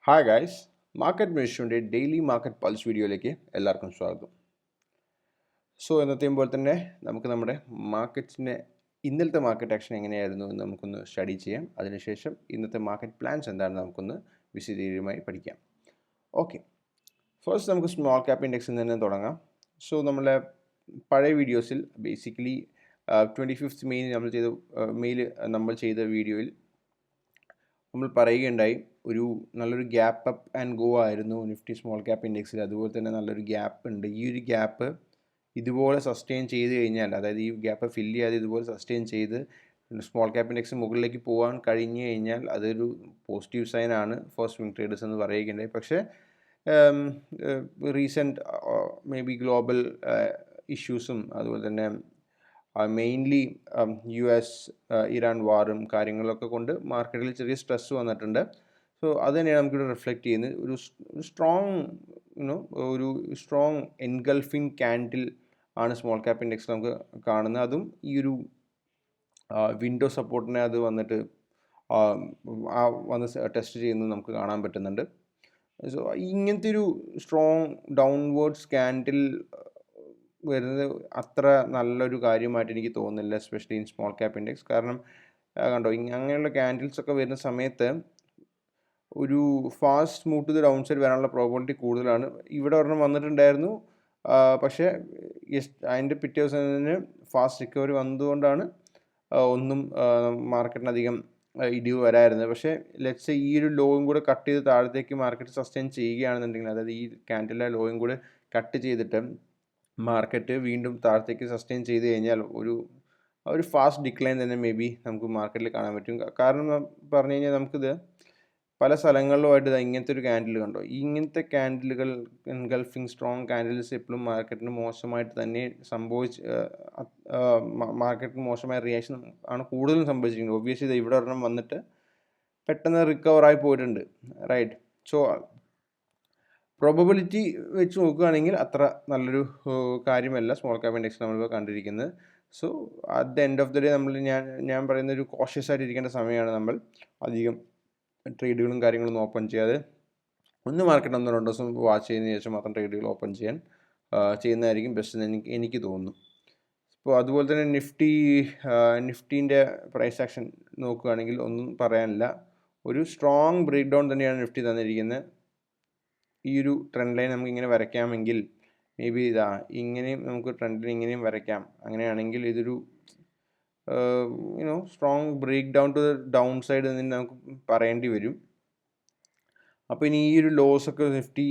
Hi guys, market മിനിസ്റ്ററിൻ്റെ daily market pulse വീഡിയോയിലേക്ക് എല്ലാവർക്കും സ്വാഗതം. എന്നത്തെയും പോലെ തന്നെ നമുക്ക് നമ്മുടെ ഇന്നലത്തെ മാർക്കറ്റ് ആക്ഷൻ എങ്ങനെയായിരുന്നു എന്ന് നമുക്കൊന്ന് സ്റ്റഡി ചെയ്യാം. അതിനുശേഷം ഇന്നത്തെ മാർക്കറ്റ് പ്ലാൻസ് എന്താണെന്ന് നമുക്കൊന്ന് വിശദീകരമായി പഠിക്കാം. ഓക്കെ, ഫസ്റ്റ് നമുക്ക് സ്മോൾ ക്യാപ്പ് ഇൻഡെക്സിൽ നിന്ന് തുടങ്ങാം. നമ്മളെ പഴയ വീഡിയോസിൽ ബേസിക്കലി 25th മെയിൽ നമ്മൾ ചെയ്ത വീഡിയോയിൽ നമ്മൾ പറയുകയുണ്ടായി ഒരു നല്ലൊരു ഗ്യാപ്പ് അപ്പ് ആൻഡ് ഗോ ആയിരുന്നു നിഫ്റ്റി സ്മോൾ ക്യാപ്പ് ഇൻഡെക്സിൽ. അതുപോലെ തന്നെ നല്ലൊരു ഗ്യാപ്പ് ഉണ്ട്. ഈ ഒരു ഗ്യാപ്പ് ഇതുപോലെ സസ്റ്റെയിൻ ചെയ്ത് കഴിഞ്ഞാൽ, അതായത് ഈ ഗ്യാപ്പ് ഫില്ല് ചെയ്യാതെ ഇതുപോലെ സസ്റ്റെയിൻ ചെയ്ത് സ്മോൾ ക്യാപ്പ് ഇൻഡെക്സ് മുകളിലേക്ക് പോകാൻ കഴിഞ്ഞു കഴിഞ്ഞാൽ അതൊരു പോസിറ്റീവ് സൈൻ ആണ് ഫോർ സ്വിംഗ് ട്രേഡേഴ്സ് എന്ന് പറയുകയുണ്ടായി. പക്ഷേ റീസെൻറ്റ് മേ ബി ഗ്ലോബൽ ഇഷ്യൂസും അതുപോലെ തന്നെ മെയിൻലി US ഇറാൻ വാറും കാര്യങ്ങളൊക്കെ കൊണ്ട് മാർക്കറ്റിൽ ചെറിയ സ്ട്രെസ് വന്നിട്ടുണ്ട്. അത് തന്നെയാണ് നമുക്കിവിടെ റിഫ്ലക്റ്റ് ചെയ്യുന്നത്. ഒരു സ്ട്രോങ് എൻഗൾഫിങ് ക്യാൻഡിൽ ആണ് സ്മോൾ ക്യാപ്പ് ഇൻഡെക്സ് നമുക്ക് കാണുന്നത്. അതും ഈ ഒരു വിൻഡോ സപ്പോർട്ടിനെ അത് വന്നിട്ട് വന്ന് ടെസ്റ്റ് ചെയ്യുന്നത് നമുക്ക് കാണാൻ പറ്റുന്നുണ്ട്. ഇങ്ങനത്തെ ഒരു സ്ട്രോങ് ഡൗൺവേർഡ്സ് ക്യാൻഡിൽ വരുന്നത് അത്ര നല്ലൊരു കാര്യമായിട്ട് എനിക്ക് തോന്നുന്നില്ല, especially in small cap index. കാരണം കണ്ടോ, അങ്ങനെയുള്ള ക്യാൻഡിൽസ് ഒക്കെ വരുന്ന സമയത്ത് ഒരു fast move to the downside വരാനുള്ള പ്രോബിലിറ്റി കൂടുതലാണ്. ഇവിടെ ഒരെണ്ണം വന്നിട്ടുണ്ടായിരുന്നു, പക്ഷേ അതിൻ്റെ പിറ്റേ ദിവസം തന്നെ ഫാസ്റ്റ് റിക്കവറി വന്നതുകൊണ്ടാണ് ഒന്നും മാർക്കറ്റിനധികം ഇടിവ് വരായിരുന്നത്. പക്ഷേ ലെറ്റ്സ് ഈ ഒരു ലോയും കൂടെ കട്ട് ചെയ്ത് താഴത്തേക്ക് മാർക്കറ്റ് സസ്റ്റെയിൻ ചെയ്യുകയാണെന്നുണ്ടെങ്കിൽ, അതായത് ഈ ക്യാൻഡിലെ ലോയും കൂടെ കട്ട് ചെയ്തിട്ട് മാർക്കറ്റ് വീണ്ടും താഴത്തേക്ക് സസ്റ്റെയിൻ ചെയ്ത് കഴിഞ്ഞാൽ ഒരു ഫാസ്റ്റ് ഡിക്ലൈൻ തന്നെ മേ ബി നമുക്ക് മാർക്കറ്റിൽ കാണാൻ പറ്റും. കാരണം പറഞ്ഞു കഴിഞ്ഞാൽ നമുക്കിത് പല സ്ഥലങ്ങളിലുമായിട്ട് ഇങ്ങനത്തെ ഒരു ക്യാൻഡിൽ കണ്ടോ. ഇങ്ങനത്തെ ക്യാൻഡിലുകൾ, എൻഗൾഫിങ് സ്ട്രോങ് ക്യാൻഡിൽസ് എപ്പോഴും മാർക്കറ്റിന് മോശമായിട്ട് തന്നെ മാർക്കറ്റിന് മോശമായ റിയാക്ഷൻ ആണ് കൂടുതലും സംഭവിച്ചിരിക്കുന്നത്. ഒബ്വിയസ്ലി ഇത് ഇവിടെ ഒരെണ്ണം വന്നിട്ട് പെട്ടെന്ന് റിക്കവറായി പോയിട്ടുണ്ട്, റൈറ്റ്. പ്രോബബിലിറ്റി വെച്ച് നോക്കുകയാണെങ്കിൽ അത്ര നല്ലൊരു കാര്യമല്ല സ്മോൾ ക്യാപ്പ് ഇൻഡെക്സ് നമ്മളിപ്പോൾ കണ്ടിരിക്കുന്നത്. At the end of the day ഞാൻ പറയുന്ന ഒരു കോഷ്യസ് ആയിട്ട് ഇരിക്കേണ്ട സമയമാണ്. നമ്മൾ അധികം ട്രേഡുകളും കാര്യങ്ങളൊന്നും ഓപ്പൺ ചെയ്യാതെ മാർക്കറ്റ് 1-2 ദിവസം വാച്ച് ചെയ്തതിന് ശേഷം മാത്രം ട്രേഡുകൾ ഓപ്പൺ ചെയ്യുന്നതായിരിക്കും ബെസ്റ്റ് എന്ന് എനിക്ക് തോന്നുന്നു. അതുപോലെ തന്നെ നിഫ്റ്റീൻ്റെ പ്രൈസ് ആക്ഷൻ നോക്കുകയാണെങ്കിൽ ഒന്നും പറയാനില്ല. ഒരു സ്ട്രോങ് ബ്രേക്ക് ഡൗൺ തന്നെയാണ് നിഫ്റ്റി തന്നിരിക്കുന്നത്. ഈ ഒരു ട്രെൻഡ് ലൈൻ നമുക്ക് ഇങ്ങനെ വരയ്ക്കാമെങ്കിൽ മേ ബി ഇങ്ങനെയും നമുക്ക് ട്രെൻഡ് ലൈൻ ഇങ്ങനെയും വരയ്ക്കാം. അങ്ങനെയാണെങ്കിൽ ഇതൊരു strong breakdown to the downside എന്ന് നമുക്ക് പറയേണ്ടി വരും. അപ്പോൾ ഇനി ഈ ഒരു ലോസൊക്കെ നിഫ്റ്റി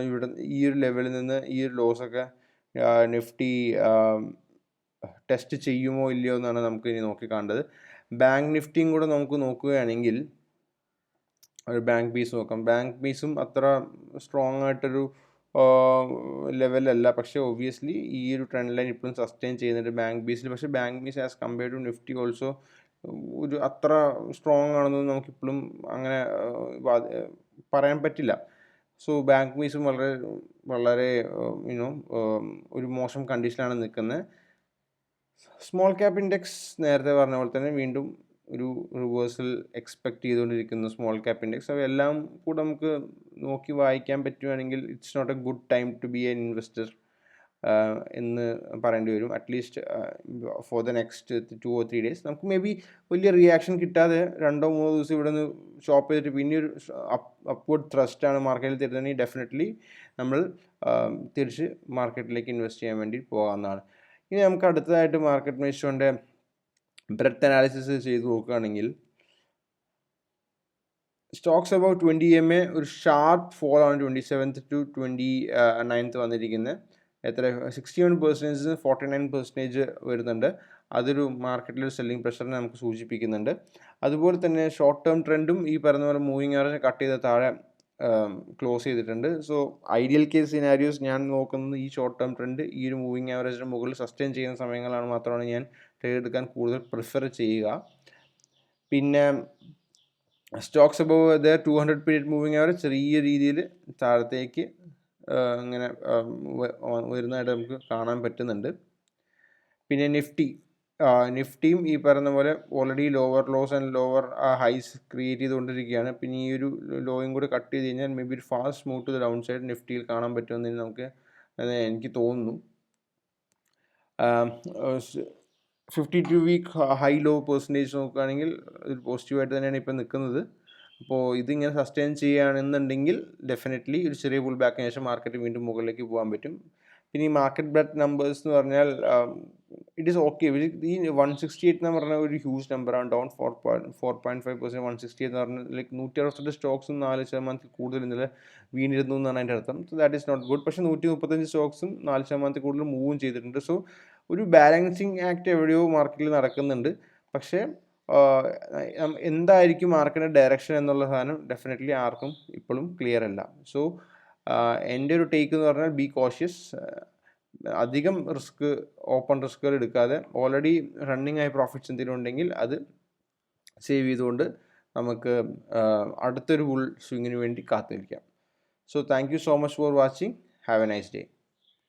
ഇവിടെ ഈ ഒരു ലെവലിൽ നിന്ന് ഈ ഒരു ലോസൊക്കെ നിഫ്റ്റി ടെസ്റ്റ് ചെയ്യുമോ ഇല്ലയോ എന്നാണ് നമുക്ക് ഇനി നോക്കിക്കാണ്ടത്. ബാങ്ക് നിഫ്റ്റിയും കൂടെ നമുക്ക് നോക്കുകയാണെങ്കിൽ ഒരു ബാങ്ക് പീസ് നോക്കാം. ബാങ്ക് പീസും അത്ര സ്ട്രോങ് ആയിട്ടൊരു ലെവലല്ല. പക്ഷേ ഒബ്വിയസ്ലി ഈ ഒരു ട്രെൻഡ് ലൈൻ ഇപ്പോഴും സസ്റ്റെയിൻ ചെയ്യുന്നുണ്ട് ബാങ്ക് ബീസിൽ. പക്ഷേ bank bees as compared to Nifty also ഒരു അത്ര സ്ട്രോങ് ആണെന്ന് നമുക്കിപ്പോഴും അങ്ങനെ പറയാൻ പറ്റില്ല. ബാങ്ക് ബീസും വളരെ ഒരു മോശം കണ്ടീഷനാണ് നിൽക്കുന്നത്. സ്മോൾ ക്യാപ്പ് ഇൻഡെക്സ് നേരത്തെ പറഞ്ഞ പോലെ തന്നെ വീണ്ടും ഒരു റിവേഴ്സൽ എക്സ്പെക്റ്റ് ചെയ്തുകൊണ്ടിരിക്കുന്നു സ്മോൾ ക്യാപ്പ് ഇൻഡെക്സ്. എല്ലാം കൂടെ നമുക്ക് നോക്കി വായിക്കാൻ പറ്റുകയാണെങ്കിൽ it's not a good time to be an investor എന്ന് പറയേണ്ടി വരും. At least for the next 2 or 3 days നമുക്ക് മേ ബി വലിയ റിയാക്ഷൻ കിട്ടാതെ 2-3 ദിവസം ഇവിടെ നിന്ന് ഷോപ്പ് ചെയ്തിട്ട് പിന്നെ ഒരു അപ്വേർഡ് ത്രസ്റ്റാണ് മാർക്കറ്റിൽ തരുന്നതെങ്കിൽ ഡെഫിനറ്റ്ലി നമ്മൾ തിരിച്ച് മാർക്കറ്റിലേക്ക് ഇൻവെസ്റ്റ് ചെയ്യാൻ വേണ്ടി പോകാവുന്നതാണ്. ഇനി നമുക്ക് അടുത്തതായിട്ട് മാർക്കറ്റ് മിനിസ്റ്ററിൻ്റെ ബ്രെഡ്ത്ത് അനാലിസിസ് ചെയ്ത് നോക്കുകയാണെങ്കിൽ സ്റ്റോക്സ് അബൌട്ട് 20 MA ഒരു ഷാർപ്പ് ഫോൾ ആണ് 27th to 29th വന്നിരിക്കുന്നത്. എത്ര 61% 49% വരുന്നുണ്ട്. അതൊരു മാർക്കറ്റിലൊരു സെല്ലിംഗ് പ്രഷറിനെ നമുക്ക് സൂചിപ്പിക്കുന്നുണ്ട്. അതുപോലെ തന്നെ ഷോർട്ട് ടേം ട്രെൻഡും ഈ പറയുന്ന പോലെ മൂവിങ് ആവറേജ് കട്ട് ചെയ്ത് താഴെ ക്ലോസ് ചെയ്തിട്ടുണ്ട്. ഐഡിയൽ കേസ് സിനാരിയോസ് ഞാൻ നോക്കുന്നത് ഈ ഷോർട്ട് ടേം ട്രെൻഡ് ഈ ഒരു മൂവിങ് ആവറേജിന് മുകളിൽ സസ്റ്റെയിൻ ചെയ്യുന്ന സമയങ്ങളാണ് മാത്രമാണ് ഞാൻ ട്രേഡ് എടുക്കാൻ കൂടുതൽ പ്രിഫർ ചെയ്യുക. പിന്നെ stocks above the 200 period moving average ചെറിയ രീതിയിൽ താഴത്തേക്ക് ഇങ്ങനെ വരുന്നതായിട്ട് നമുക്ക് കാണാൻ പറ്റുന്നുണ്ട്. പിന്നെ നിഫ്റ്റി നിഫ്റ്റിയും ഈ പറയുന്ന പോലെ already lower lows and lower highs create ചെയ്തുകൊണ്ടിരിക്കുകയാണ്. പിന്നെ ഈ ഒരു ലോയും കൂടി കട്ട് ചെയ്ത് കഴിഞ്ഞാൽ മേ ബി ഒരു fast move to the downside നിഫ്റ്റിയിൽ കാണാൻ പറ്റുമെന്ന് നമുക്ക് എനിക്ക് തോന്നുന്നു. 52-week ഹൈ ലോ പെർസെൻറ്റേജ് നോക്കുകയാണെങ്കിൽ ഒരു പോസിറ്റീവായിട്ട് തന്നെയാണ് ഇപ്പം നിൽക്കുന്നത്. അപ്പോൾ ഇതിങ്ങനെ സസ്റ്റെയിൻ ചെയ്യുകയാണെന്നുണ്ടെങ്കിൽ ഡെഫിനറ്റ്ലി ഒരു ചെറിയ പുൾ ബാക്കിന് ശേഷം മാർക്കറ്റ് വീണ്ടും മുകളിലേക്ക് പോകാൻ പറ്റും. പിന്നെ ഈ മാർക്കറ്റ് ബ്രെഡ് നമ്പേഴ്സ് എന്ന് പറഞ്ഞാൽ ഇറ്റ് ഈസ് ഓക്കെ. ഈ 168 എന്ന് പറഞ്ഞാൽ ഒരു ഹ്യൂജ് നമ്പറാണ്. ഡൗൺ 4.5%. 168 എന്ന് പറഞ്ഞാൽ ലൈക്ക് 168 സ്റ്റോക്സും 4% കൂടുതൽ ഇന്നലെ വീണിരുന്നു എന്നാണ് അതിൻ്റെ അർത്ഥം. So that is not good. പക്ഷേ 135 സ്റ്റോക്സും 4% കൂടുതൽ മൂവും ചെയ്തിട്ടുണ്ട്. സോ ഒരു ബാലൻസിങ് ആക്ട് എവിടെയോ മാർക്കറ്റിൽ നടക്കുന്നുണ്ട്. പക്ഷേ എന്തായിരിക്കും മാർക്കറ്റിൻ്റെ ഡയറക്ഷൻ എന്നുള്ള സാധനം ഡെഫിനറ്റ്ലി ആർക്കും ഇപ്പോഴും ക്ലിയർ അല്ല. സോ എൻ്റെ ഒരു ടേക്ക് എന്ന് പറഞ്ഞാൽ ബി കോഷ്യസ്. അധികം ഓപ്പൺ റിസ്കുകൾ എടുക്കാതെ ഓൾറെഡി റണ്ണിങ് ആയി പ്രോഫിറ്റ്സ് എന്തെങ്കിലും ഉണ്ടെങ്കിൽ അത് സേവ് ചെയ്തുകൊണ്ട് നമുക്ക് അടുത്തൊരു ബുൾ സ്വിങ്ങിന് വേണ്ടി കാത്തിരിക്കാം. So thank you so much for watching. Have A nice day.